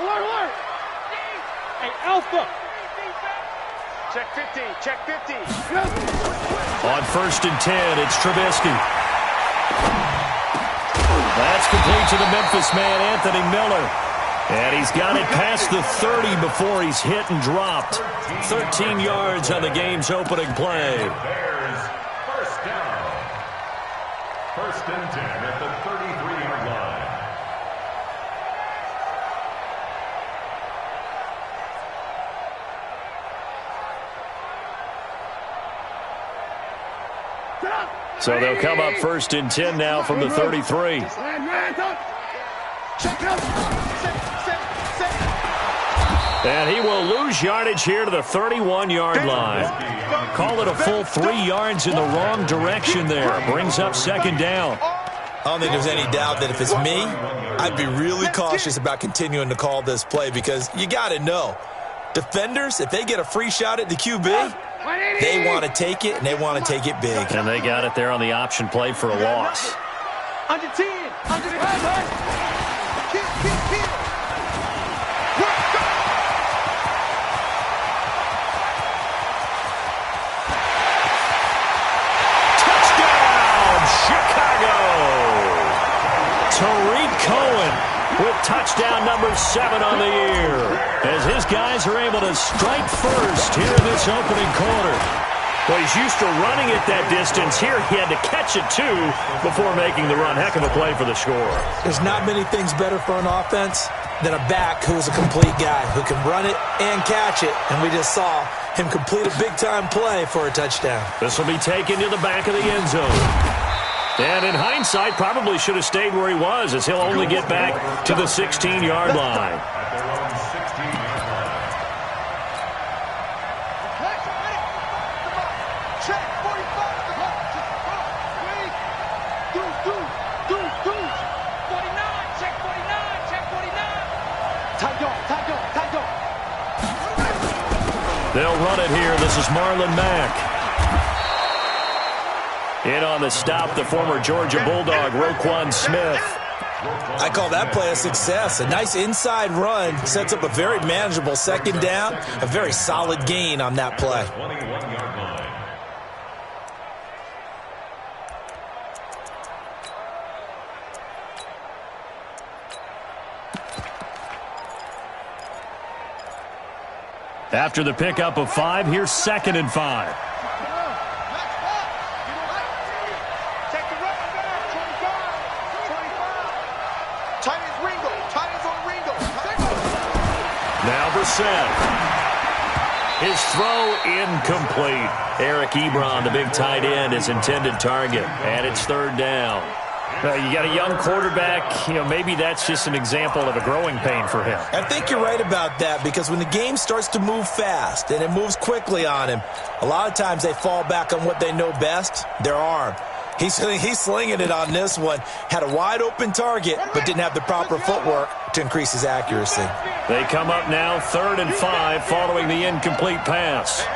Alert! Hey, Alpha! Check 50, check 50. On 1st and 10, it's Trubisky. That's complete to the Memphis man, Anthony Miller. And he's got it past the 30 before he's hit and dropped. 13 yards on the game's opening play. Bears, first down. 1st and 10 at the 33-yard line. So they'll come up 1st and 10 now from the 33. And he will lose yardage here to the 31-yard line. Call it a full 3 yards in the wrong direction there. Brings up 2nd down. I don't think there's any doubt that if it's me, I'd be really cautious about continuing to call this play because you got to know, defenders, if they get a free shot at the QB, they want to take it, and they want to take it big. And they got it there on the option play for a loss. Under 10, under the head. Touchdown, Chicago! Tariq Cohen with touchdown number 7 on the year, as his guys are able to strike first here in this opening quarter. Well, he's used to running it that distance. Here he had to catch it, too, before making the run. Heck of a play for the score. There's not many things better for an offense than a back who's a complete guy, who can run it and catch it. And we just saw him complete a big-time play for a touchdown. This will be taken to the back of the end zone. And in hindsight, probably should have stayed where he was, as he'll only get back to the 16-yard line. They'll run it here. This is Marlon Mack. In on the stop, the former Georgia Bulldog, Roquan Smith. I call that play a success. A nice inside run sets up a very manageable 2nd down, a very solid gain on that play. After the pickup of 5, here's 2nd and 5. Now Brissett. His throw incomplete. Eric Ebron, the big tight end, his intended target. And it's 3rd down. You got a young quarterback, maybe that's just an example of a growing pain for him. I think you're right about that, because when the game starts to move fast and it moves quickly on him, a lot of times they fall back on what they know best, their arm. He's slinging it on this one. Had a wide open target, but didn't have the proper footwork to increase his accuracy. They come up now 3rd and 5 following the incomplete pass.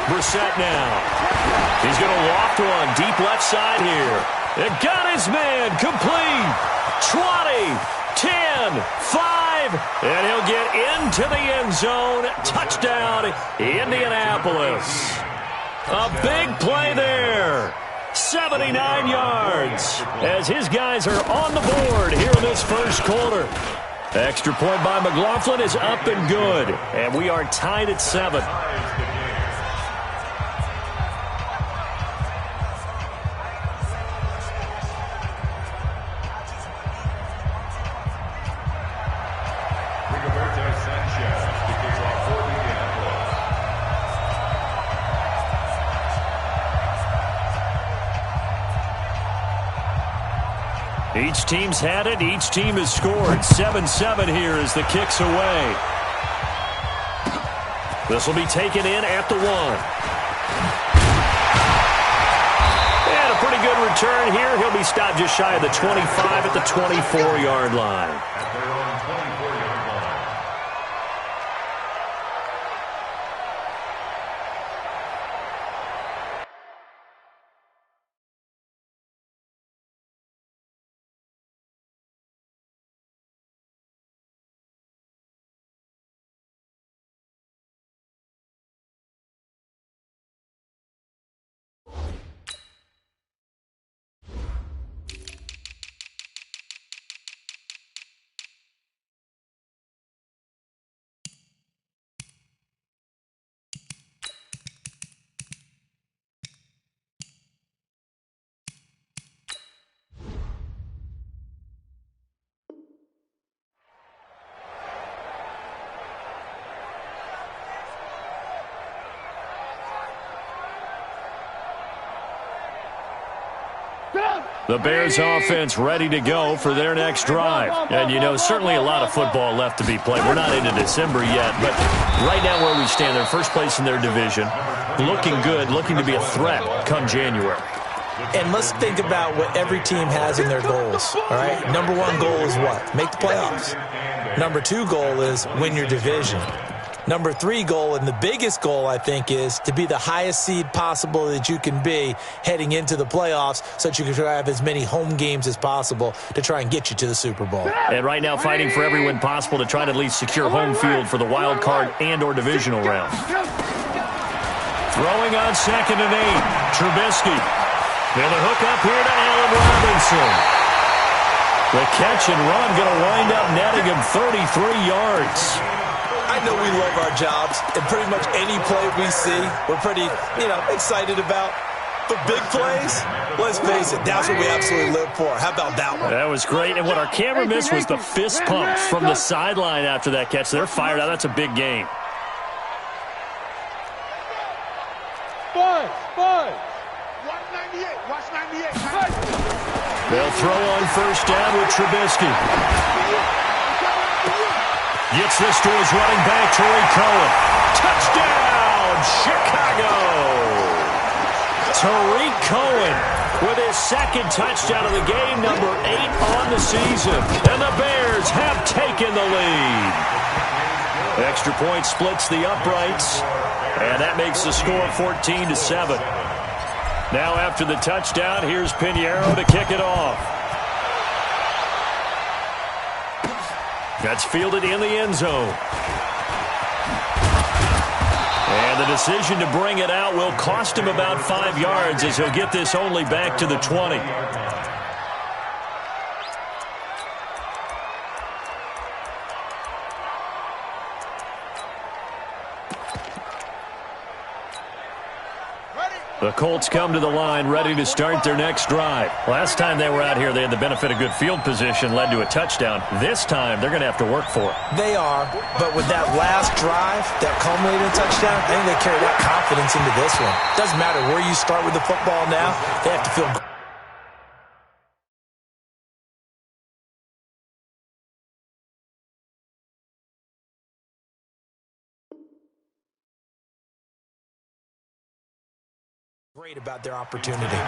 Brissett now. He's going to loft one deep left side here. It got his man complete. 20, 10, 5, and he'll get into the end zone. Touchdown, Indianapolis. A big play there. 79 yards as his guys are on the board here in this 1st quarter. Extra point by McLaughlin is up and good, and we are tied at 7. Each team's had it. Each team has scored. 7-7 here as the kick's away. This will be taken in at the 1. And a pretty pretty good return here. He'll be stopped just shy of the 25 at the 24-yard line. At their own 24-yard line. The Bears offense ready to go for their next drive. And, you know, certainly a lot of football left to be played. We're not into December yet, but right now where we stand, they're first place in their division. Looking good, looking to be a threat come January. And let's think about what every team has in their goals, all right? Number one goal is what? Make the playoffs. Number two goal is win your division. Number three goal, and the biggest goal, I think, is to be the highest seed possible that you can be heading into the playoffs so that you can try to have as many home games as possible to try and get you to the Super Bowl. And right now fighting for every win possible to try to at least secure home field for the wild card and or divisional round. Throwing on 2nd and 8. Trubisky. They'll hook up here to Allen Robinson. The catch and run going to wind up netting him 33 yards. I know we love our jobs, and pretty much any play we see, we're pretty, excited about. But big plays, let's face it, that's what we absolutely live for. How about that one? That was great, and what our camera missed was the fist pumps from the sideline after that catch. They're fired out. That's a big game. Five. 198. Watch 98. They'll throw on first down with Trubisky. Gets this to his running back, Tariq Cohen. Touchdown, Chicago! Tariq Cohen with his second touchdown of the game, number 8 on the season. And the Bears have taken the lead. Extra point splits the uprights, and that makes the score 14-7. Now after the touchdown, here's Pinheiro to kick it off. That's fielded in the end zone. And the decision to bring it out will cost him about 5 yards as he'll get this only back to the 20. The Colts come to the line ready to start their next drive. Last time they were out here, they had the benefit of good field position, led to a touchdown. This time, they're going to have to work for it. They are, but with that last drive, that culminated in touchdown, I think they carry that confidence into this one. Doesn't matter where you start with the football now, they have to feel good. Great about their opportunity. Incomplete.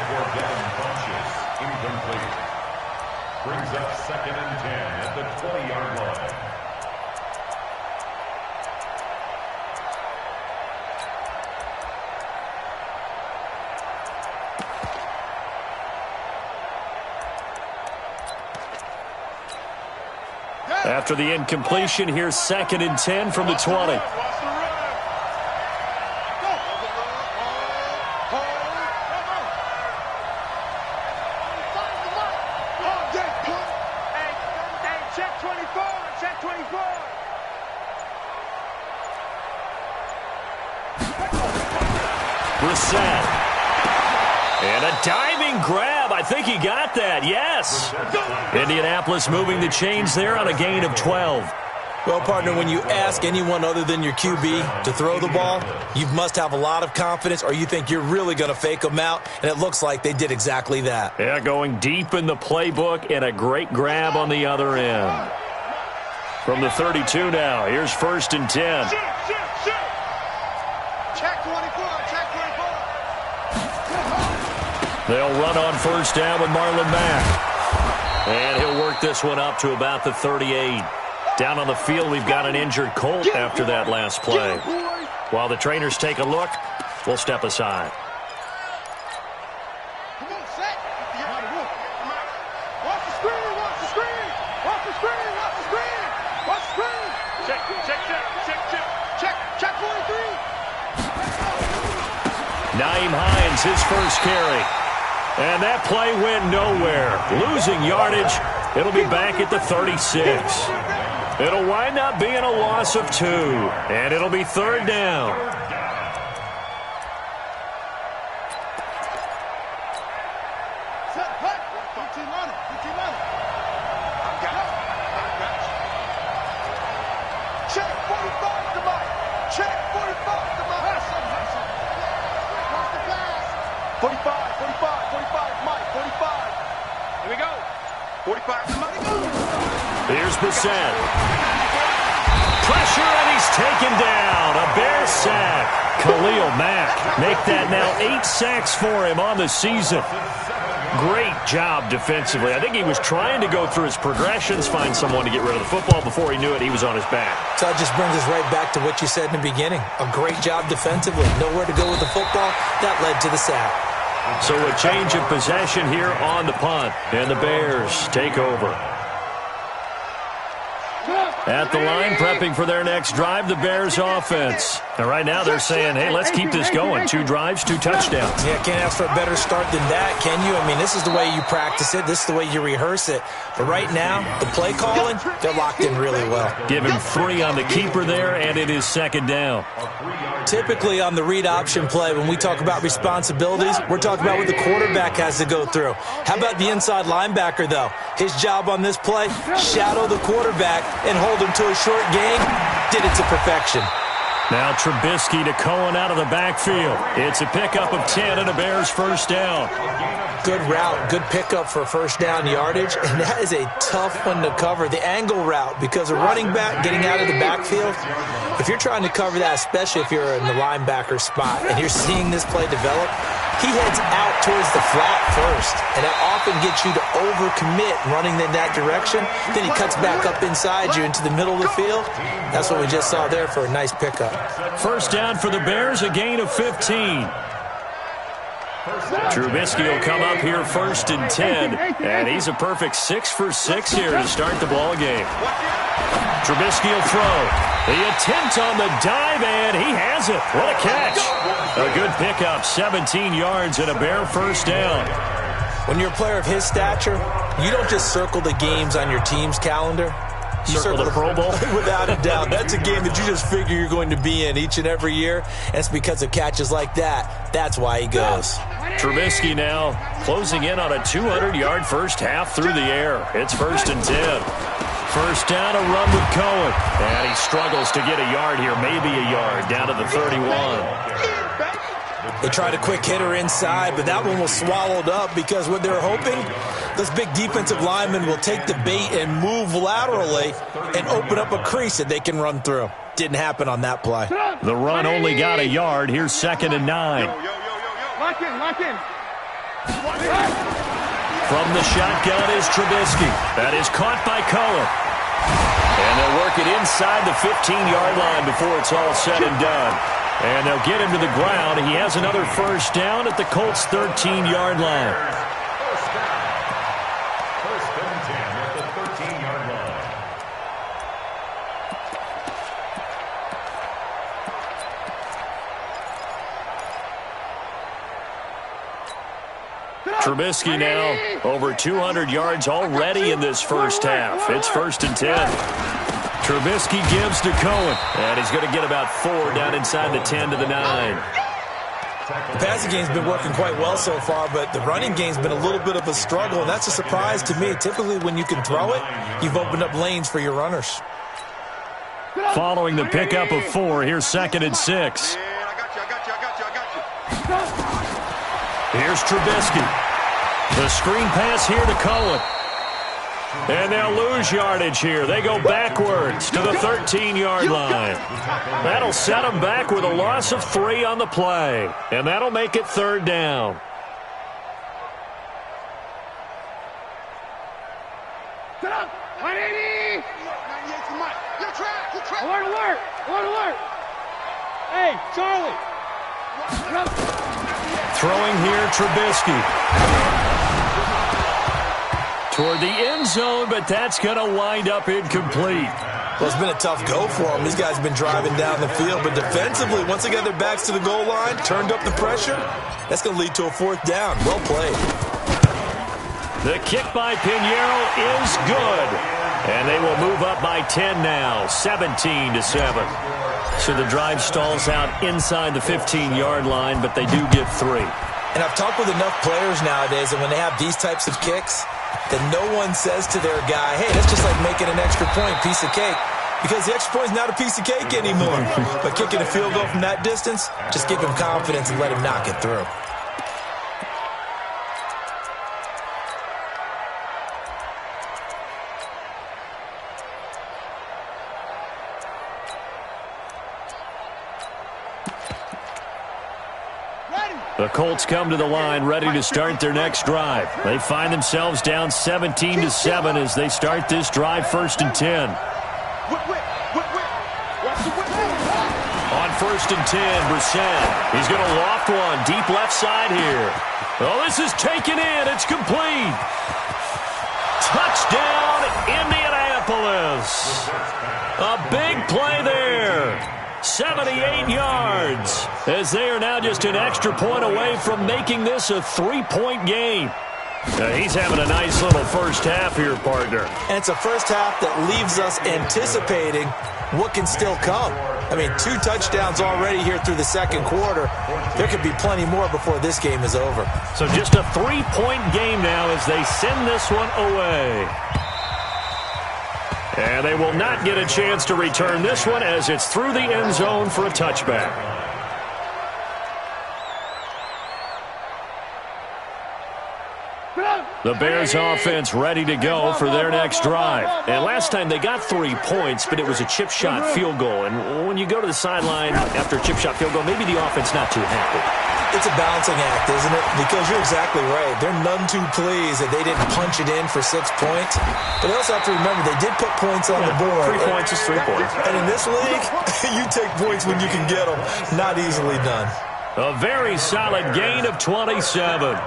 Brings up 2nd and 10 at the 20-yard line. After the incompletion, here's 2nd and 10 from the 20. And a diving grab. I think he got that. Yes. Indianapolis moving the chains there on a gain of 12. Well, partner, when you ask anyone other than your QB to throw the ball, you must have a lot of confidence or you think you're really going to fake them out, and it looks like they did exactly that. Yeah, going deep in the playbook and a great grab on the other end. From the 32 now, here's 1st and 10. Check 24, check 24. They'll run on first down with Marlon Mack. And he'll work this one up to about the 38. Down on the field, we've got an injured Colt after that last play. While the trainers take a look, we'll step aside. Naeem Hines, his first carry. And that play went nowhere. Losing yardage. It'll be back at the 36. It'll wind up being a loss of 2. And it'll be third down. Check 45 to Mike. Check 45 to Mike. 45, 45, Mike, 45. Here we go. 45 to Mike. Here's Brissett. Pressure, and he's taken down. A Bear sack. Khalil Mack make that now 8 sacks for him on the season. Great job defensively. I think he was trying to go through his progressions, find someone to get rid of the football. Before he knew it, he was on his back. So that just brings us right back to what you said in the beginning. A great job defensively. Nowhere to go with the football. That led to the sack. So a change of possession here on the punt. And the Bears take over. At the line, prepping for their next drive, the Bears offense. And right now they're saying, hey, let's keep this going. 2 drives, 2 touchdowns. Yeah, can't ask for a better start than that, can you? I mean, this is the way you practice it. This is the way you rehearse it. But right now, the play calling, they're locked in really well. Give him 3 on the keeper there, and it is second down. Typically on the read option play, when we talk about responsibilities, we're talking about what the quarterback has to go through. How about the inside linebacker, though? His job on this play, shadow the quarterback and hold him to a short gain. Did it to perfection. Now Trubisky to Cohen out of the backfield. It's a pickup of 10 and a Bears first down. Good route, good pickup for first down yardage, and that is a tough one to cover. The angle route, because a running back getting out of the backfield, if you're trying to cover that, especially if you're in the linebacker spot and you're seeing this play develop, he heads out towards the flat first, and that often gets you to overcommit running in that direction. Then he cuts back up inside you into the middle of the field. That's what we just saw there for a nice pickup. First down for the Bears, a gain of 15. Trubisky will come up here first and 10, and he's a perfect 6 for 6 here to start the ball game. Trubisky will throw. The attempt on the dive, and he has it. What a catch. A good pickup, 17 yards and a Bear first down. When you're a player of his stature, you don't just circle the games on your team's calendar. You circle the Pro Bowl? Without a doubt. That's a game that you just figure you're going to be in each and every year. And it's because of catches like that. That's why he goes. Trubisky now closing in on a 200-yard first half through the air. It's first and 10. First down, a run with Cohen. And he struggles to get a yard here, maybe a yard, down to the 31. They tried a quick hitter inside, but that one was swallowed up because what they're hoping, this big defensive lineman will take the bait and move laterally and open up a crease that they can run through. Didn't happen on that play. The run only got a yard. Here's second and 9. Lock in. From the shotgun is Trubisky. That is caught by Cohen. And they'll work it inside the 15-yard line before it's all said and done. And they'll get him to the ground. He has another first down at the Colts' 13-yard line. First and 10 at the 13-yard line. Trubisky now over 200 yards already in this first half. It's first and 10. Trubisky gives to Cohen, and he's going to get about 4 down inside the 10 to the 9. The passing game's been working quite well so far, but the running game's been a little bit of a struggle, and that's a surprise to me. Typically, when you can throw it, you've opened up lanes for your runners. Following the pickup of 4, here's second and 6. Here's Trubisky. The screen pass here to Cohen. And they'll lose yardage here. They go backwards to the 13-yard line. That'll set them back with a loss of 3 on the play. And that'll make it third down. Get up. 180. 98 to Mike. You're trapped. You're trapped. Alert, alert. Alert, alert. Hey, Charlie. Throwing here, Trubisky. Toward the end zone, but that's going to wind up incomplete. Well, it's been a tough go for them. These guys have been driving down the field, but defensively, once they got their backs to the goal line, turned up the pressure, that's going to lead to a fourth down. Well played. The kick by Pinheiro is good. And they will move up by 10 now, 17-7. So the drive stalls out inside the 15-yard line, but they do get 3. And I've talked with enough players nowadays that when they have these types of kicks, that no one says to their guy, hey, that's just like making an extra point, piece of cake. Because the extra point is not a piece of cake anymore. But kicking a field goal from that distance, just give him confidence and let him knock it through. The Colts come to the line ready to start their next drive. They find themselves down 17-7 as they start this drive, 1st and 10. On 1st and 10, Brissett. He's going to loft one deep left side here. Oh, this is taken in. It's complete. Touchdown, Indianapolis. A big play there. 78 yards, as they are now just an extra point away from making this a 3-point game. He's having a nice little first half here, partner. And it's a first half that leaves us anticipating what can still come. I mean, 2 touchdowns already here through the second quarter. There could be plenty more before this game is over. So just a 3-point game now as they send this one away. And they will not get a chance to return this one as it's through the end zone for a touchback. The Bears offense ready to go for their next drive. And last time they got 3 points, but it was a chip shot field goal. And when you go to the sideline after a chip shot field goal, maybe the offense not too happy. It's a balancing act, isn't it? Because you're exactly right. They're none too pleased that they didn't punch it in for 6 points. But they also have to remember they did put points on the board. 3 points is 3 points. And in this league, you take points when you can get them. Not easily done. A very solid gain of 27.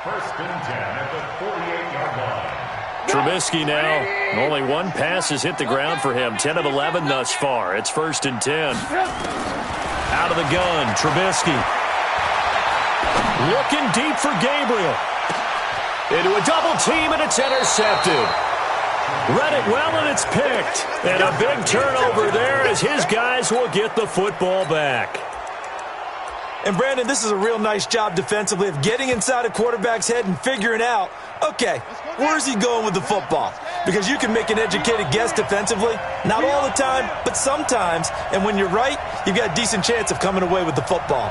1st and 10 at the 48-yard line. Trubisky now. Only 1 pass has hit the ground for him. 10 of 11 thus far. It's 1st and 10. Out of the gun, Trubisky. Looking deep for Gabriel. Into a double team, and it's intercepted. Read it well, and it's picked. And a big turnover there as his guys will get the football back. And, Brandon, this is a real nice job defensively of getting inside a quarterback's head and figuring out, okay, where is he going with the football? Because you can make an educated guess defensively. Not all the time, but sometimes. And when you're right, you've got a decent chance of coming away with the football.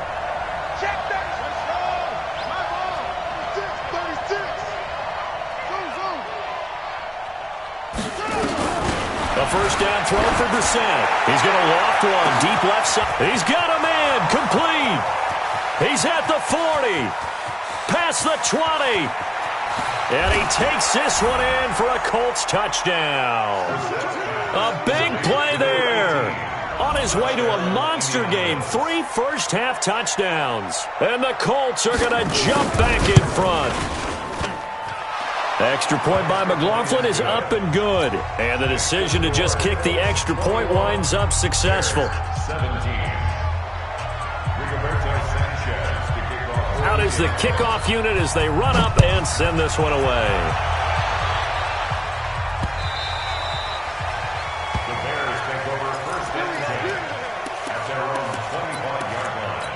A first down throw for Brissett. He's going to loft one deep left side. He's got a man complete. He's at the 40. Past the 20. And he takes this one in for a Colts touchdown. A big play there. On his way to a monster game. 3 first-half touchdowns. And the Colts are going to jump back in front. The extra point by McLaughlin is up and good. And the decision to just kick the extra point winds up successful. 17. Out is the kickoff unit as they run up and send this one away. The Bears take over 1st and 10 at their own 25-yard line.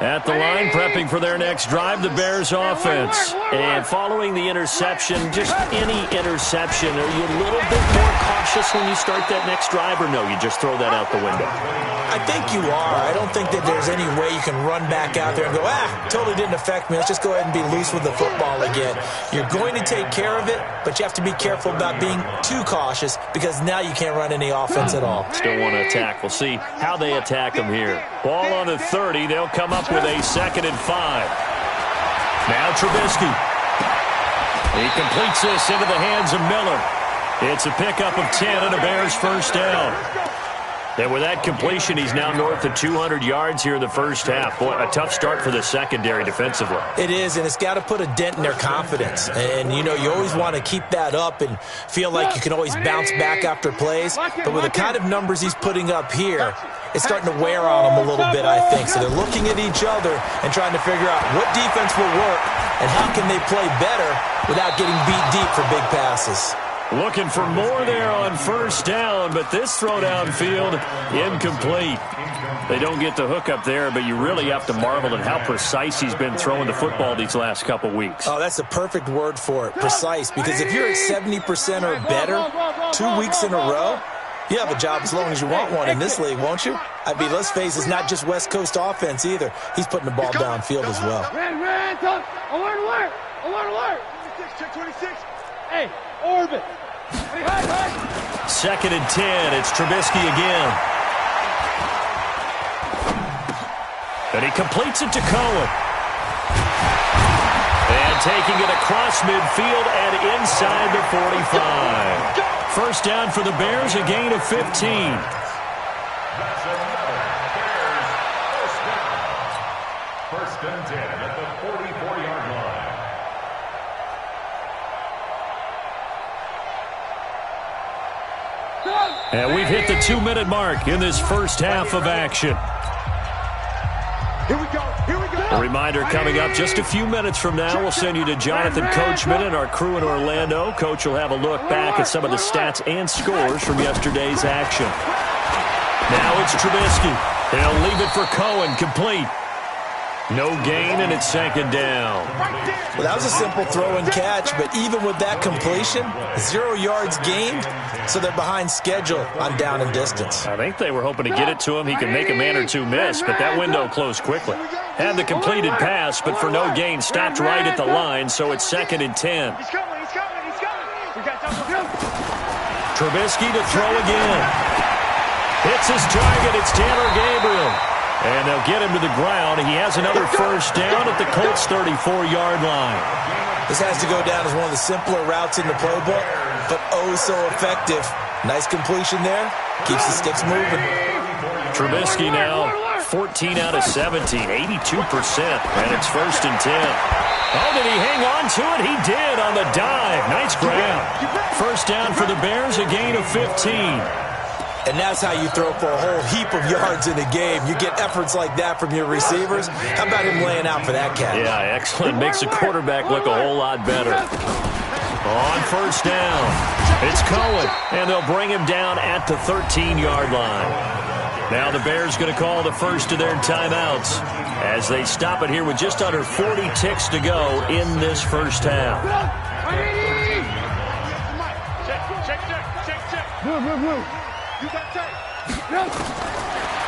At the line, prepping for their next drive, the Bears offense. And following the interception, just any interception, are you a little bit more cautious when you start that next drive, or no, you just throw that out the window? I think you are. I don't think that there's any way you can run back out there and go, totally didn't affect me. Let's just go ahead and be loose with the football again. You're going to take care of it, but you have to be careful about being too cautious because now you can't run any offense at all. Still want to attack. We'll see how they attack them here. Ball on the 30. They'll come up with a 2nd and 5. Now Trubisky. He completes this into the hands of Miller. It's a pickup of 10 and a Bears first down. And with that completion, he's now north of 200 yards here in the first half. Boy, a tough start for the secondary defensively. It is, and it's got to put a dent in their confidence. And, you always want to keep that up and feel like you can always bounce back after plays. But with the kind of numbers he's putting up here, it's starting to wear on them a little bit, I think. So they're looking at each other and trying to figure out what defense will work and how can they play better without getting beat deep for big passes. Looking for more there on first down, but this throw downfield, incomplete. They don't get the hook up there, but you really have to marvel at how precise he's been throwing the football these last couple weeks. Oh, that's the perfect word for it, precise, because if you're at 70% or better 2 weeks in a row, you have a job as long as you want one in this league, won't you? I mean, let's face it, it's not just West Coast offense either. He's putting the ball downfield as well. Alert! Check 26. Hey, orbit. 2nd and 10. It's Trubisky again. And he completes it to Cohen. And taking it across midfield and inside the 45. First down for the Bears, a gain of 15. That's another Bears first down. First and 10 at the 44-yard line. And we've hit the 2-minute mark in this first half of action. Here we go. A reminder coming up just a few minutes from now. We'll send you to Jonathan Coachman and our crew in Orlando. Coach will have a look back at some of the stats and scores from yesterday's action. Now it's Trubisky. They'll leave it for Cohen, complete. No gain, and it's 2nd down. Well, that was a simple throw and catch, but even with that completion, 0 yards gained, so they're behind schedule on down and distance. I think they were hoping to get it to him. He can make a man or two miss, but that window closed quickly. Had the completed pass, but for no gain, stopped right at the line, so it's 2nd and 10. He's coming. Trubisky to throw again. Hits his target. It's Taylor Gabriel. And they'll get him to the ground. He has another first down at the Colts' 34-yard line. This has to go down as one of the simpler routes in the playbook, but oh so effective. Nice completion there. Keeps the sticks moving. Trubisky now 14 out of 17, 82%. And it's 1st and 10. Oh, did he hang on to it? He did on the dive. Nice grab. First down for the Bears, a gain of 15. And that's how you throw for a whole heap of yards in a game. You get efforts like that from your receivers. How about him laying out for that catch? Yeah, excellent. Makes the quarterback look a whole lot better. On first down, it's Cohen, and they'll bring him down at the 13-yard line. Now the Bears going to call the first of their timeouts as they stop it here with just under 40 ticks to go in this first half. Move.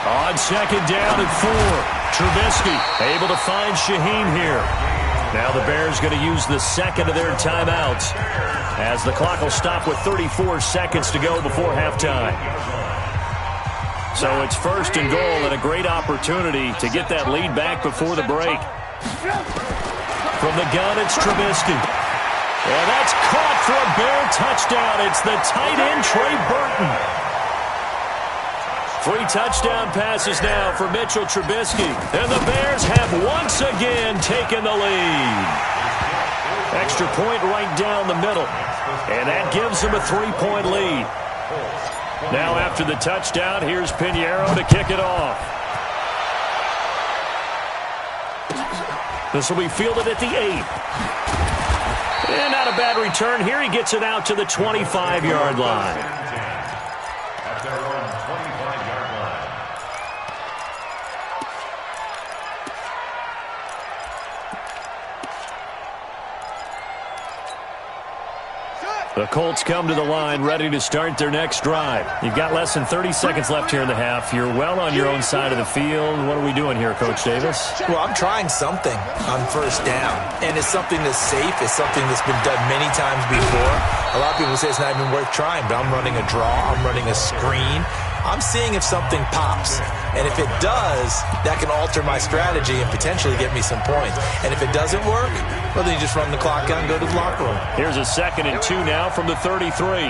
On 2nd down and 4, Trubisky able to find Shaheen here. Now the Bears going to use the 2nd of their timeouts as the clock will stop with 34 seconds to go before halftime. So it's 1st and goal and a great opportunity to get that lead back before the break. From the gun, it's Trubisky. And that's caught for a Bear touchdown. It's the tight end, Trey Burton. 3 touchdown passes now for Mitchell Trubisky. And the Bears have once again taken the lead. Extra point right down the middle. And that gives them a 3-point lead. Now after the touchdown, here's Pinheiro to kick it off. This will be fielded at the 8. And not a bad return here. He gets it out to the 25-yard line. At their own 25-yard line. The Colts come to the line ready to start their next drive. You've got less than 30 seconds left here in the half. You're well on your own side of the field. What are we doing here, Coach Davis? Well, I'm trying something on first down, and it's something that's safe. It's something that's been done many times before. A lot of people say it's not even worth trying, but I'm running a draw. I'm running a screen. I'm seeing if something pops. And if it does, that can alter my strategy and potentially get me some points. And if it doesn't work, well, then you just run the clock out and go to the locker room. Here's a 2nd and 2 now from the 33.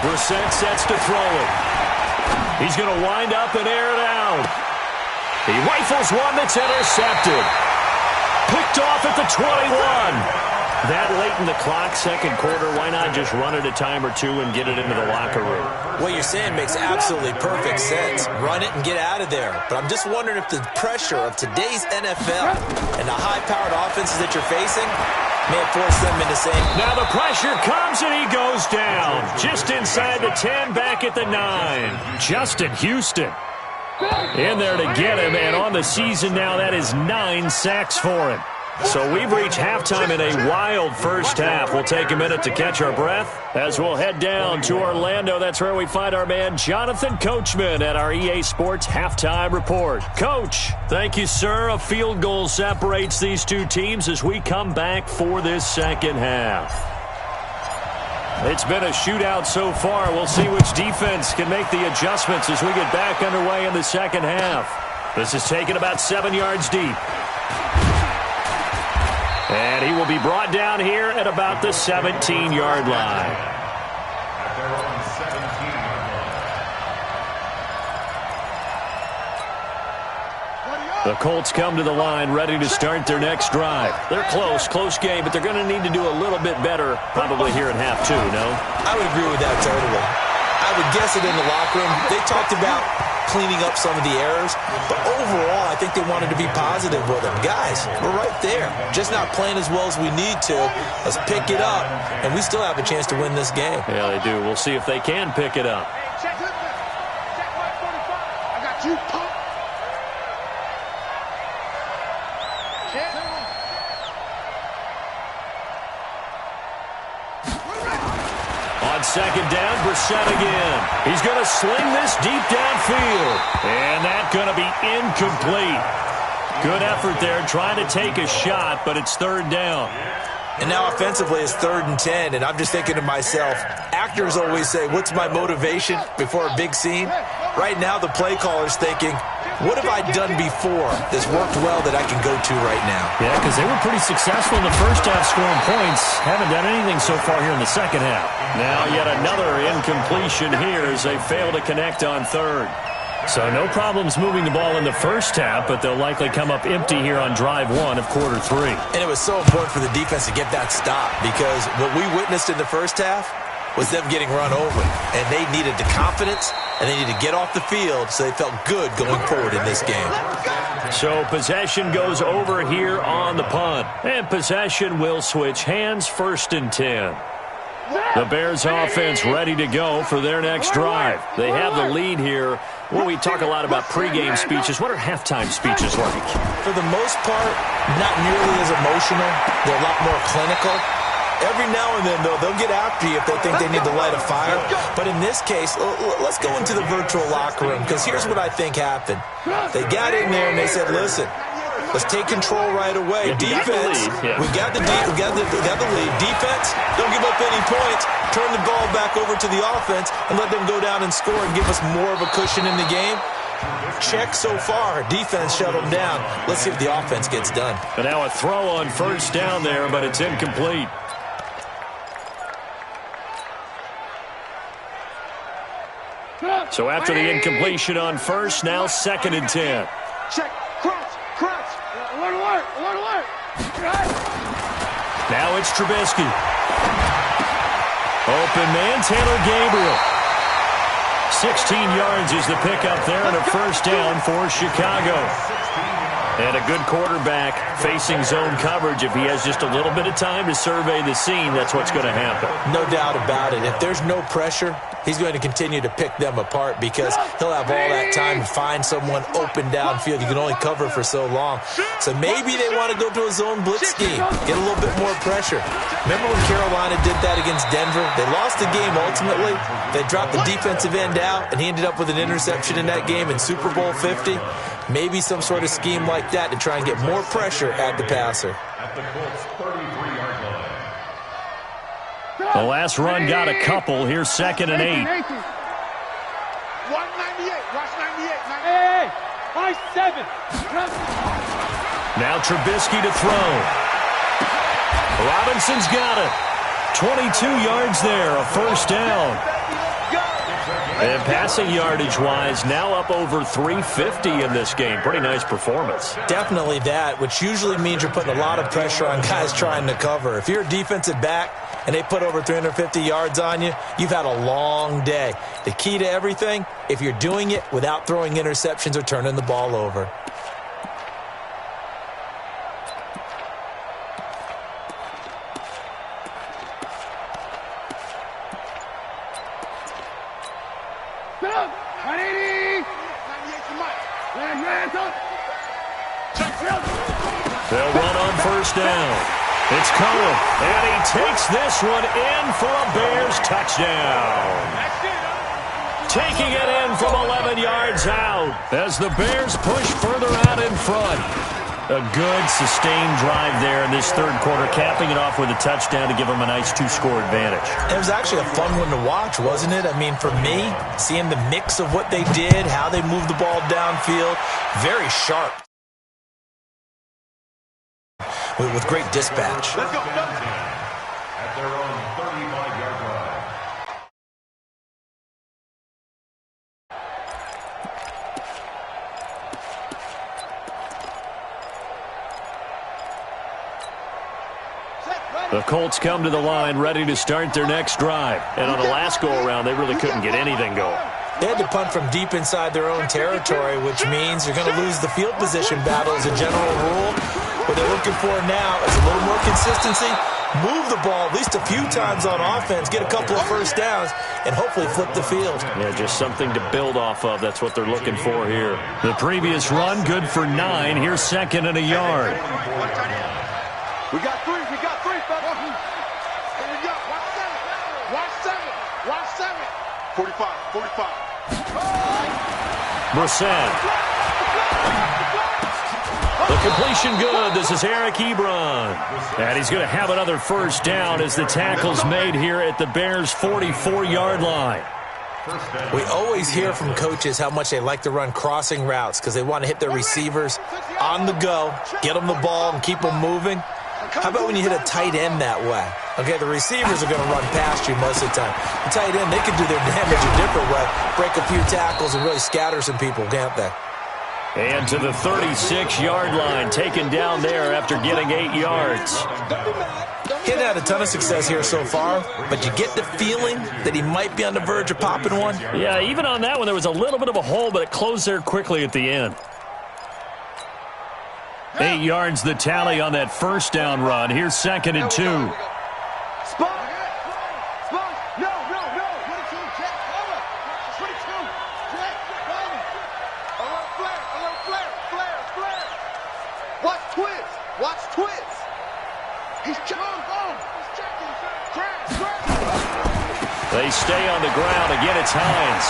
Brissett sets to throw it. He's going to wind up and air it out. He rifles one that's intercepted. Picked off at the 21. That late in the clock, second quarter, why not just run it a time or two and get it into the locker room? What you're saying makes absolutely perfect sense. Run it and get out of there. But I'm just wondering if the pressure of today's NFL and the high-powered offenses that you're facing may have forced them into saying... Now the pressure comes and he goes down. Just inside the 10, back at the 9. Justin Houston in there to get him, and on the season now, that is 9 sacks for him. So we've reached halftime in a wild first half. We'll take a minute to catch our breath as we'll head down to Orlando. That's where we find our man Jonathan Coachman at our EA Sports Halftime Report. Coach, thank you, sir. A field goal separates these two teams as we come back for this second half. It's been a shootout so far. We'll see which defense can make the adjustments as we get back underway in the second half. This is taken about 7 yards deep. And he will be brought down here at about the 17-yard line. The Colts come to the line ready to start their next drive. They're close game, but they're going to need to do a little bit better probably here in half 2, no? I would agree with that totally. I would guess it in the locker room. They talked about cleaning up some of the errors, but overall, I think they wanted to be positive with them. Guys, we're right there. Just not playing as well as we need to. Let's pick it up, and we still have a chance to win this game. Yeah, they do. We'll see if they can pick it up. Check 45. I got you. On second down, Brissett again. He's going to sling this deep downfield. And that's going to be incomplete. Good effort there trying to take a shot, but it's third down. And now offensively it's 3rd and 10, and I'm just thinking to myself, actors always say, what's my motivation before a big scene? Right now the play caller's thinking, what have I done before that's worked well that I can go to right now? Yeah, because they were pretty successful in the first half scoring points. Haven't done anything so far here in the second half. Now yet another incompletion here as they fail to connect on third. So no problems moving the ball in the first half, but they'll likely come up empty here on drive 1 of quarter 3. And it was so important for the defense to get that stop because what we witnessed in the first half was them getting run over. And they needed the confidence, and they needed to get off the field so they felt good going forward in this game. So possession goes over here on the punt. And possession will switch hands, 1st and 10. The Bears offense ready to go for their next drive. They have the lead here. Well, we talk a lot about pregame speeches. What are halftime speeches like? For the most part, not nearly as emotional. They're a lot more clinical. Every now and then, though, they'll get after you if they think they need to light a fire. But in this case, let's go into the virtual locker room because here's what I think happened. They got in there and they said, listen, let's take control right away. Defense, we got the lead. Defense, don't give up any points. Turn the ball back over to the offense and let them go down and score and give us more of a cushion in the game. Check so far. Defense shut them down. Let's see if the offense gets done. But now a throw on first down there, but it's incomplete. So after the incompletion on first, now 2nd and 10. Check. Crunch. Alert. Now it's Trubisky. Open man, Taylor Gabriel. 16 yards is the pickup there and a first down for Chicago. And a good quarterback facing zone coverage. If he has just a little bit of time to survey the scene, that's what's going to happen. No doubt about it. If there's no pressure, he's going to continue to pick them apart because he'll have all that time to find someone open downfield. You can only cover for so long. So maybe they want to go to a zone blitz scheme, get a little bit more pressure. Remember when Carolina did that against Denver? They lost the game ultimately. They dropped the defensive end out, and he ended up with an interception in that game in Super Bowl 50. Maybe some sort of scheme like that to try and get more pressure at the passer. At the Colts' 33-yard line. The last run got a couple. Here's 2nd and 8. 198. Watch 98. Hey, 7. Now Trubisky to throw. Robinson's got it. 22 yards there, a first down. And passing yardage-wise, now up over 350 in this game. Pretty nice performance. Definitely that, which usually means you're putting a lot of pressure on guys trying to cover. If you're a defensive back and they put over 350 yards on you, you've had a long day. The key to everything, if you're doing it without throwing interceptions or turning the ball over. They'll run on first down. It's Cohen, and he takes this one in for a Bears touchdown. Taking it in from 11 yards out as the Bears push further out in front. A good, sustained drive there in this third quarter, capping it off with a touchdown to give them a nice 2-score advantage. It was actually a fun one to watch, wasn't it? I mean, for me, seeing the mix of what they did, how they moved the ball downfield, very sharp. With great dispatch. Let's go. At their own 35-yard line. The Colts come to the line ready to start their next drive. And on the last go-around, they really couldn't get anything going. They had to punt from deep inside their own territory, which means you're going to lose the field position battle as a general rule. What they're looking for now is a little more consistency, move the ball at least a few times on offense, get a couple of first downs, and hopefully flip the field. Yeah, just something to build off of. That's what they're looking for here. The previous run, good for 9. Here's 2nd and a yard. We got 3. We got 3, fellas. Here we go. Watch 7. Watch 7. 45. Brissett. The completion good. This is Eric Ebron. And he's going to have another first down as the tackle's made here at the Bears' 44-yard line. We always hear from coaches how much they like to run crossing routes because they want to hit their receivers on the go, get them the ball, and keep them moving. How about when you hit a tight end that way? Okay, the receivers are going to run past you most of the time. The tight end, they can do their damage a different way, break a few tackles and really scatter some people, can't they? And to the 36-yard line, taken down there after getting 8 yards. He hasn't had a ton of success here so far, but you get the feeling that he might be on the verge of popping one. Yeah, even on that one, there was a little bit of a hole, but it closed there quickly at the end. 8 yards the tally on that first down run. Here's 2nd and 2. Spot. No. 22. Check. Cover. 22. Check. Cover. Alert flare. Watch twist. He's checking. They stay on the ground. Again, it's Hines.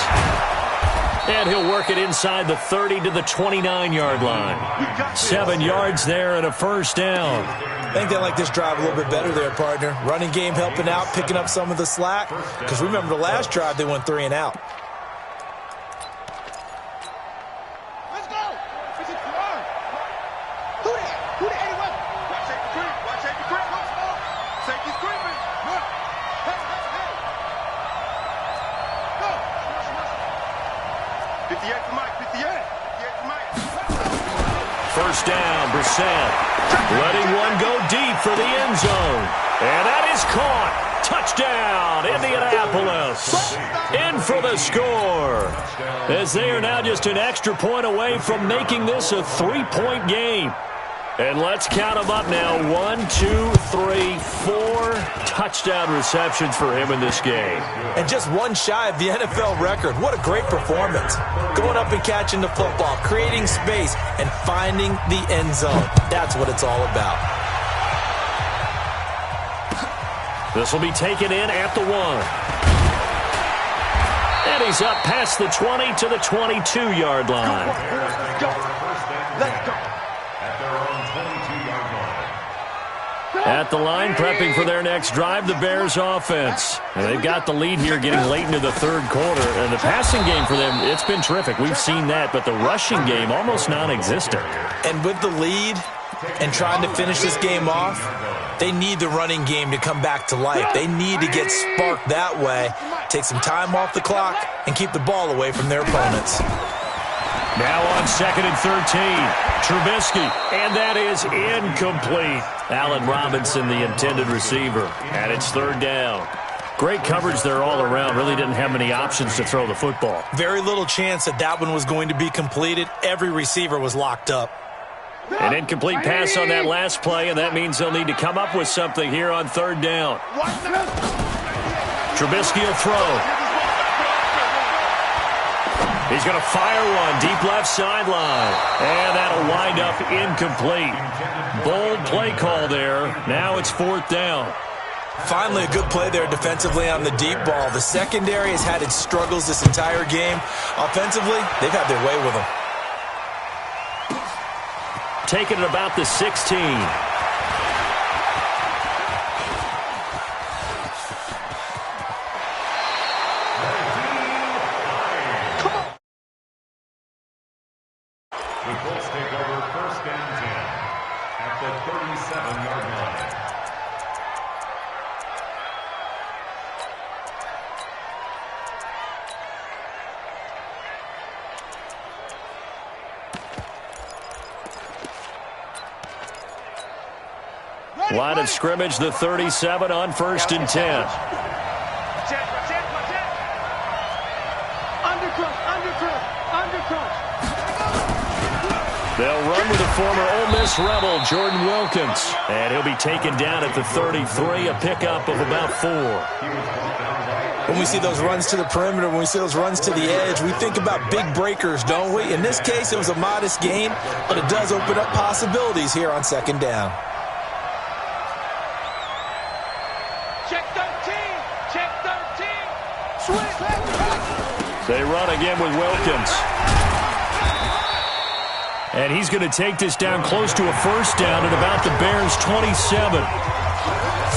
And he'll work it inside the 30 to the 29-yard line. 7 yards there and a first down. I think they like this drive a little bit better there, partner. Running game helping out, picking up some of the slack. Because remember the last drive, they went 3 and out. Let's go. Who that? Anyone? Watch safety creep. Safety's creeping. Hey. Go. 58 for Mike. 58 for Mike. First down, Brissett. Letting one go deep for the end zone. And that is caught. Touchdown, Indianapolis. In for the score. As they are now just an extra point away from making this a 3-point game. And let's count them up now. 1, 2, 3, 4 touchdown receptions for him in this game. And just one shy of the NFL record. What a great performance. Going up and catching the football, creating space, and finding the end zone. That's what it's all about. This will be taken in at the 1. And he's up past the 20 to the 22-yard line. Let's go. Let's go. At the line, prepping for their next drive, the Bears offense. And they've got the lead here getting late into the third quarter. And the passing game for them, it's been terrific. We've seen that, but the rushing game almost non-existent. And with the lead and trying to finish this game off, they need the running game to come back to life. They need to get sparked that way, take some time off the clock, and keep the ball away from their opponents. Now on 2nd and 13, Trubisky, and that is incomplete. Allen Robinson, the intended receiver, and it's 3rd down. Great coverage there all around. Really didn't have many options to throw the football. Very little chance that that one was going to be completed. Every receiver was locked up. An incomplete pass on that last play, and that means they'll need to come up with something here on 3rd down. Trubisky will throw. He's going to fire one deep left sideline. And that'll wind up incomplete. Bold play call there. Now it's 4th down. Finally a good play there defensively on the deep ball. The secondary has had its struggles this entire game. Offensively, they've had their way with them. Taking it about the 16. The Colts take over 1st and 10 at the 37-yard line. Line of scrimmage, the 37 on 1st and 10. They'll run with the former Ole Miss Rebel, Jordan Wilkins. And he'll be taken down at the 33, a pickup of about 4. When we see those runs to the perimeter, when we see those runs to the edge, we think about big breakers, don't we? In this case, it was a modest gain, but it does open up possibilities here on 2nd down. Check 13. Check 13. Swing. They run again with Wilkins. And he's going to take this down close to a 1st down at about the Bears' 27.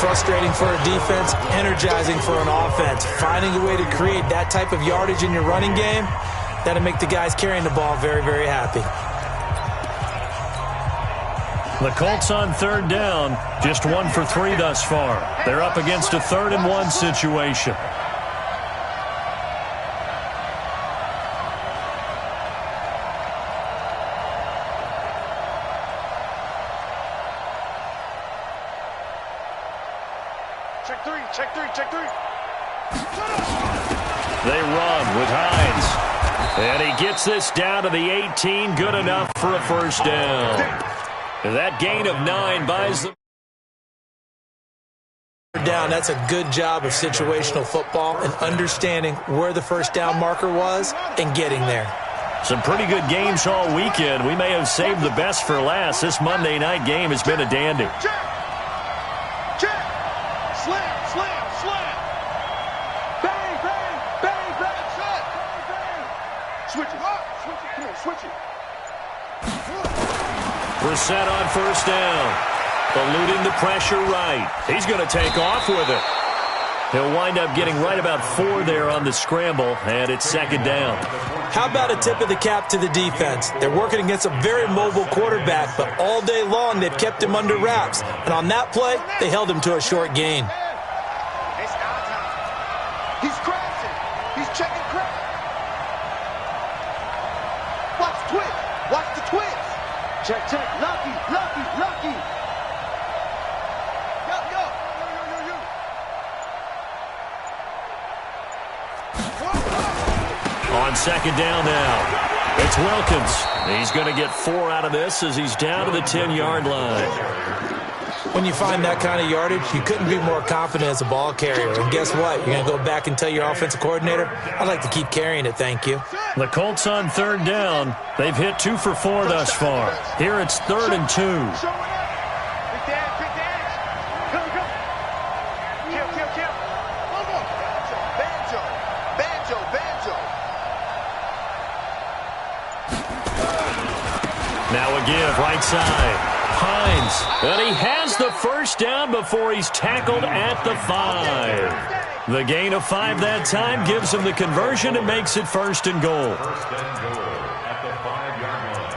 Frustrating for a defense, energizing for an offense. Finding a way to create that type of yardage in your running game, that'll make the guys carrying the ball very, very happy. The Colts on 3rd down, just 1 for 3 thus far. They're up against a 3rd and 1 situation. Check 3, check 3, check 3. They run with Hines. And he gets this down to the 18, good enough for a 1st down. That gain of 9 buys them. Down. That's a good job of situational football and understanding where the 1st down marker was and getting there. Some pretty good games all weekend. We may have saved the best for last. This Monday night game has been a dandy. Check. Check. Slam, slam, slam. Bang, bang, bang, bang. Shot. Bang, bang. Switch it. Switch it. Come on, switch it. Brissett on 1st down. Eluding the pressure right. He's going to take off with it. He'll wind up getting right about 4 there on the scramble, and it's 2nd down. How about a tip of the cap to the defense? They're working against a very mobile quarterback, but all day long they've kept him under wraps. And on that play, they held him to a short gain. It's our time. He's crashing. He's checking crack. Watch the twist. Watch the twist. Check, check. Lucky, lucky, lucky. Yo, yo, yo, yo, yo, yo. on second down now. It's Wilkins. He's going to get 4 out of this as he's down to the 10-yard line. When you find that kind of yardage, you couldn't be more confident as a ball carrier. And guess what? You're going to go back and tell your offensive coordinator, I'd like to keep carrying it, thank you. The Colts on third down. They've hit 2 for 4 thus far. Here it's 3rd and 2. Now a give, right side. Hines, and he has the first down before he's tackled at the 5. The gain of 5 that time gives him the conversion and makes it 1st and goal. 1st and goal at the 5-yard line.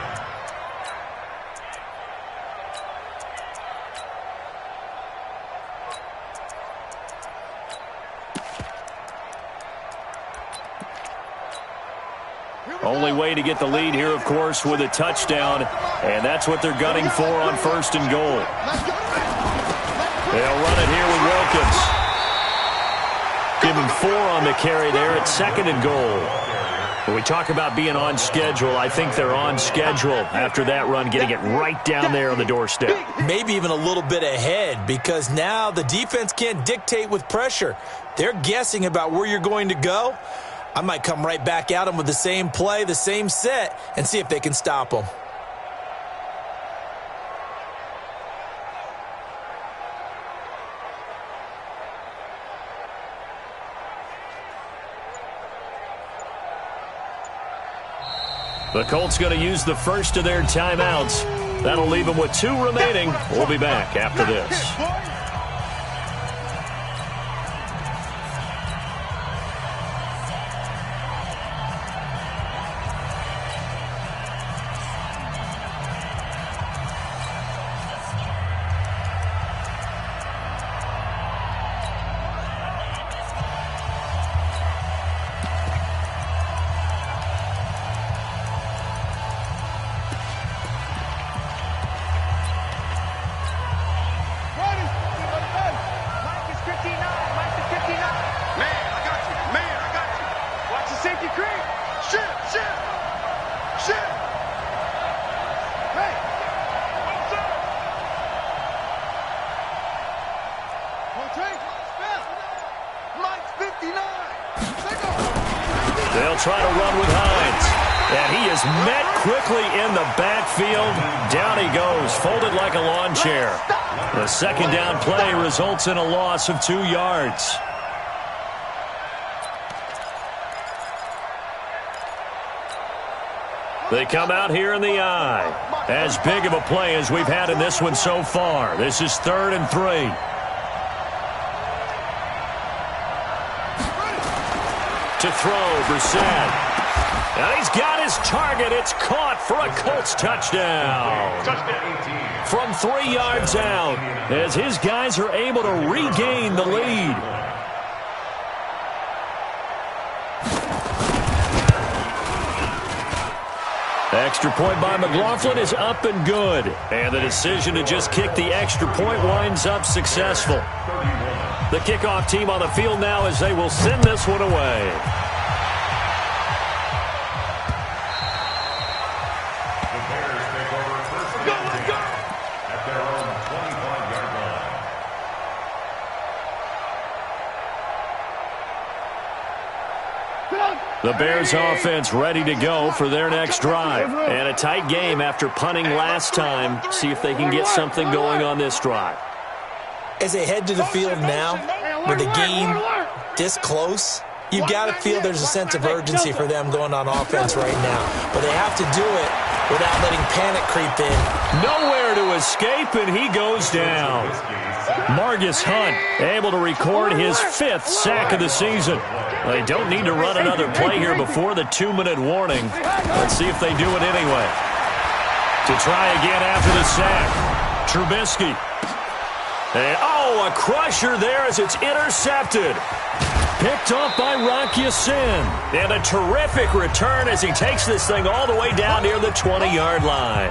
Only way to get the lead here, of course, with a touchdown, and that's what they're gunning for on 1st and goal. They'll run it here with Wilkins. Give him 4 on the carry there at 2nd and goal. When we talk about being on schedule, I think they're on schedule after that run, getting it right down there on the doorstep. Maybe even a little bit ahead, because now the defense can't dictate with pressure. They're guessing about where you're going to go. I might come right back at them with the same play, the same set, and see if they can stop them. The Colts going to use the first of their timeouts. That'll leave them with 2 remaining. We'll be back after this. They'll try to run with Hines. And he is met quickly in the backfield. Down he goes, folded like a lawn chair. The 2nd down play results in a loss of 2 yards. They come out here in the eye. As big of a play as we've had in this one so far. This is 3rd and 3. To throw, Brissett. And he's got his target. It's caught for a Colts touchdown. From 3 yards out, as his guys are able to regain the lead. Extra point by McLaughlin is up and good. And the decision to just kick the extra point winds up successful. The kickoff team on the field now as they will send this one away. The Bears take over 1st and 10 at their own 25-yard line. The Bears offense ready to go for their next drive. And a tight game after punting last time. See if they can get something going on this drive. As they head to the field now, with the game this close, you've got to feel there's a sense of urgency for them going on offense right now. But they have to do it without letting panic creep in. Nowhere to escape, and he goes down. Margus Hunt able to record his 5th sack of the season. They don't need to run another play here before the 2-minute warning. Let's see if they do it anyway. To try again after the sack. Trubisky. And, a crusher there as it's intercepted. Picked off by Rock Ya-Sin. And a terrific return as he takes this thing all the way down near the 20-yard line.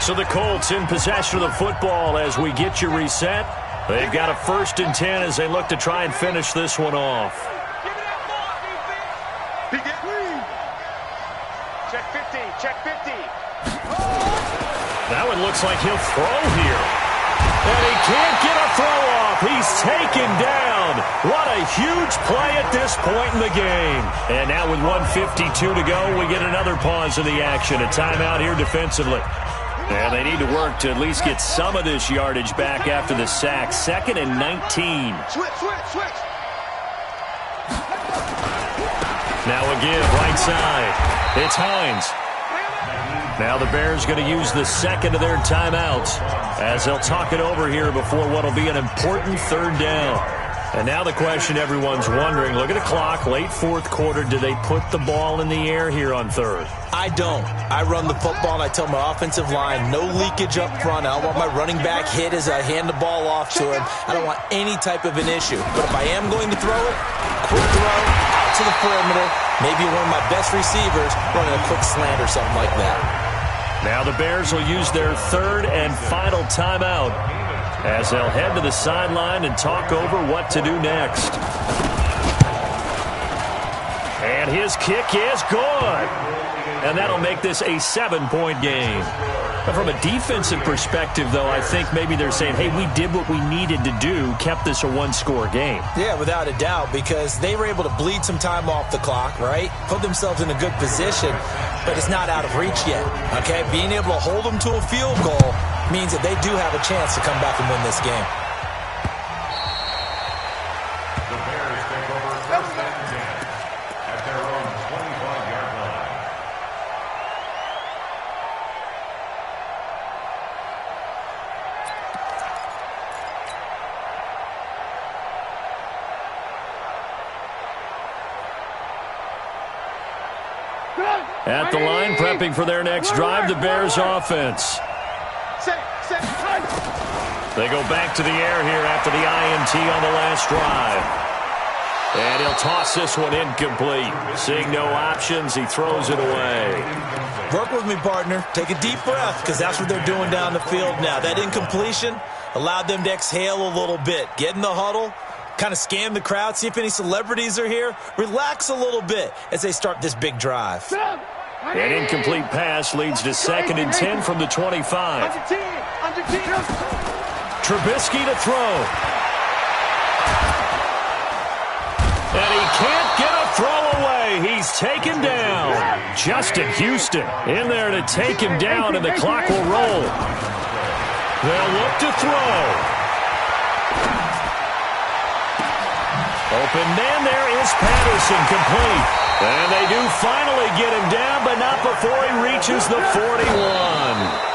So the Colts in possession of the football as we get you reset. They've got a 1st and 10 as they look to try and finish this one off. Check 50, check 50. That one looks like he'll throw here. And he can't get a throw off. He's taken down. What a huge play at this point in the game. And now with 1:52 to go, we get another pause in the action. A timeout here defensively. And they need to work to at least get some of this yardage back after the sack. 2nd and 19. Switch. Now a give right side. It's Hines. Now the Bears going to use the 2nd of their timeouts as they'll talk it over here before what will be an important 3rd down. And now the question everyone's wondering, look at the clock, late 4th quarter, do they put the ball in the air here on 3rd? I don't. I run the football, and I tell my offensive line, no leakage up front. I don't want my running back hit as I hand the ball off to him. I don't want any type of an issue. But if I am going to throw it, quick throw, out to the perimeter, maybe one of my best receivers running a quick slant or something like that. Now the Bears will use their 3rd and final timeout as they'll head to the sideline and talk over what to do next. And his kick is good. And that'll make this a 7-point game. But from a defensive perspective, though, I think maybe they're saying, hey, we did what we needed to do, kept this a 1-score game. Yeah, without a doubt, because they were able to bleed some time off the clock, right? Put themselves in a good position, but it's not out of reach yet, okay? Being able to hold them to a field goal means that they do have a chance to come back and win this game. The Bears take over 1st and 10 at their own 25-yard line. At the line, prepping for their next drive, the Bears offense. They go back to the air here after the INT on the last drive. And he'll toss this one incomplete. Seeing no options, he throws it away. Work with me, partner. Take a deep breath, because that's what they're doing down the field now. That incompletion allowed them to exhale a little bit. Get in the huddle, kind of scan the crowd, see if any celebrities are here. Relax a little bit as they start this big drive. An incomplete pass leads to 2nd and 10 from the 25. Trubisky to throw. And he can't get a throw away. He's taken down. Justin Houston in there to take him down, and the clock will roll. They'll look to throw. Open man there is Patterson, complete. And they do finally get him down, but not before he reaches the 41.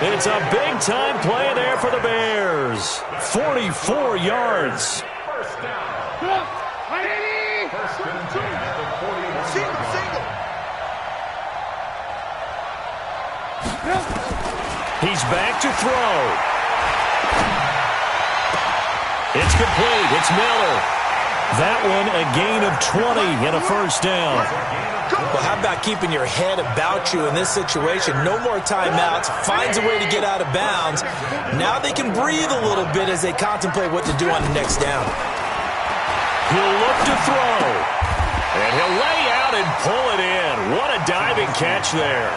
It's a big-time play there for the Bears. 44 yards. First down. 1st and 10 at the 41-yard line. He's back to throw. It's complete. It's Miller. That one a gain of 20 and a 1st down. Well, how about keeping your head about you in this situation? No more timeouts. Finds a way to get out of bounds. Now they can breathe a little bit as they contemplate what to do on the next down. He'll look to throw. And he'll lay out and pull it in. What a diving catch there.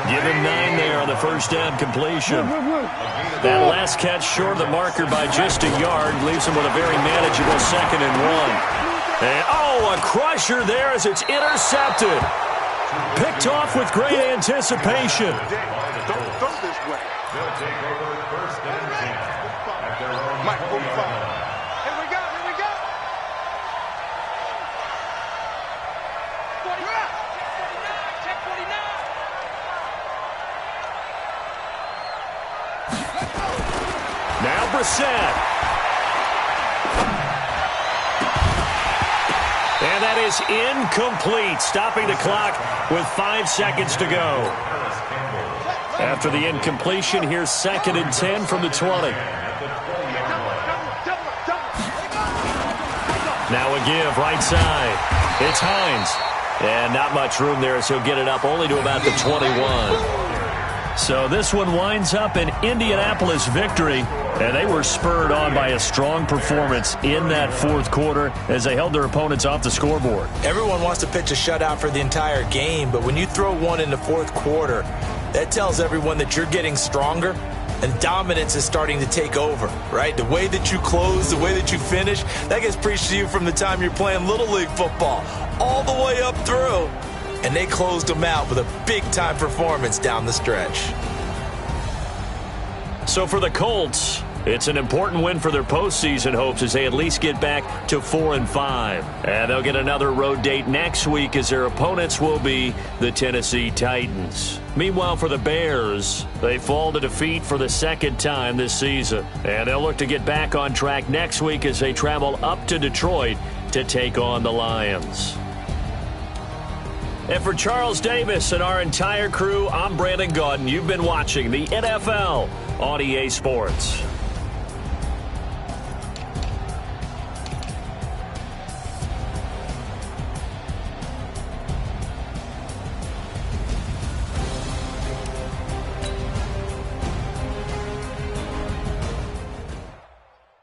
Give him 9 there on the 1st down completion. That last catch short of the marker by just a yard leaves him with a very manageable 2nd and 1. And, a crusher there as it's intercepted. Picked off with great anticipation. Don't this way. They'll take over 1st and 10 at their own 45. Here we go. 49. Check 49. Now Brissett. And that is incomplete, stopping the clock with 5 seconds to go. After the incompletion, here's 2nd and 10 from the 20. Now a give, right side. It's Hines. And not much room there, so he'll get it up only to about the 21. So this one winds up an Indianapolis victory, and they were spurred on by a strong performance in that fourth quarter as they held their opponents off the scoreboard. Everyone wants to pitch a shutout for the entire game, but when you throw one in the fourth quarter, that tells everyone that you're getting stronger and dominance is starting to take over, right? The way that you close, the way that you finish, that gets preached to you from the time you're playing Little League football all the way up through. And they closed them out with a big-time performance down the stretch. So for the Colts, it's an important win for their postseason hopes as they at least get back to 4-5. And they'll get another road date next week as their opponents will be the Tennessee Titans. Meanwhile, for the Bears, they fall to defeat for the second time this season. And they'll look to get back on track next week as they travel up to Detroit to take on the Lions. And for Charles Davis and our entire crew, I'm Brandon Gaudin. You've been watching the NFL on EA Sports.